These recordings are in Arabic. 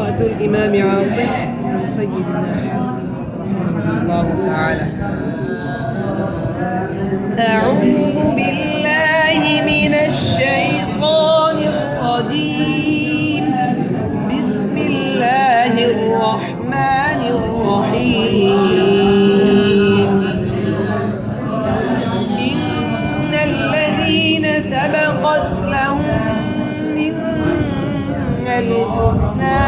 قراءة الإمام عاصم عن سيدنا حفص رحمه الله تعالى. أعوذ بالله من الشيطان الرجيم. بسم الله الرحمن الرحيم. إن الذين سبقت لهم منا الحسنى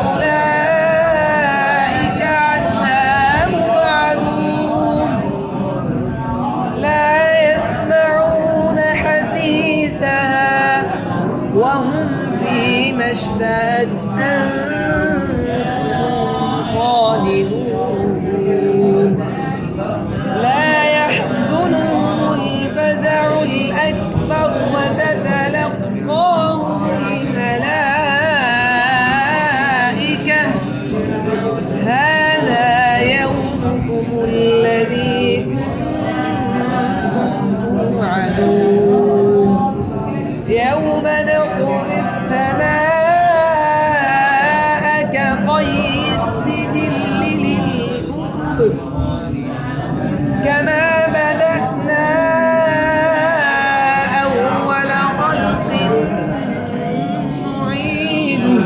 أولئك عنها مبعدون لا يسمعون حسيسها وهم فيما اشتهت أنفسهم خالدون لا يحزنهم الفزع الأكبر وتتلقاهم الملائكة هذا يومكم الذي كنتم توعدون يوم نطوي السماء كطي السجل للكتب كما بدأنا أول خلق نعيده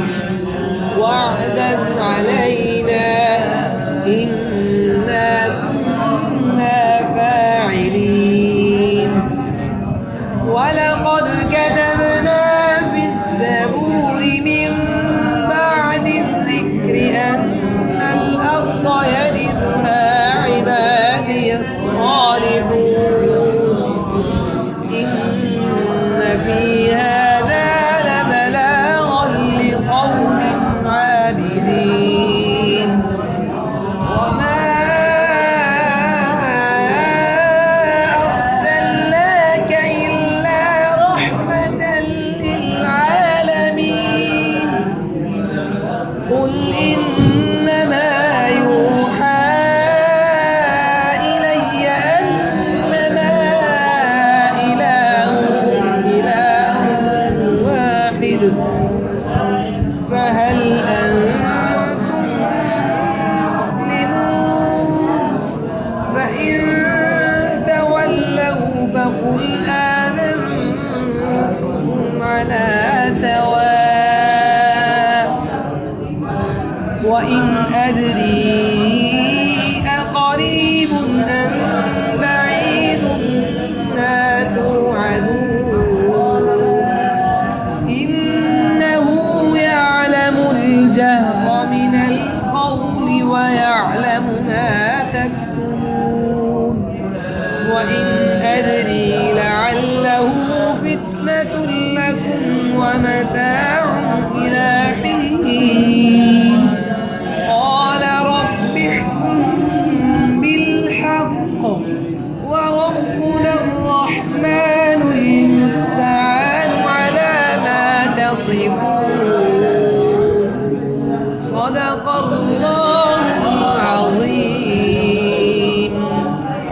وعدا علينا إنا كنا فاعلين ولقد كتبنا في الزبور من بعد الذكر أن الأرض يرثها عبادي الصالحون إن في هذا لبلاغا لقوم عابدين وما أرسلناك إلا رحمة للعالمين قل إنما يوحى إلي أنما إلهكم إله واحد فهل أنتم مسلمون فإن تولوا فقل آذنتكم على سواء وإن أدري أقريب أم بعيد ما توعدون إنه يعلم الجهر من القول ويعلم ما تكتمون وإن أدري لعله فتنة لكم ومتاع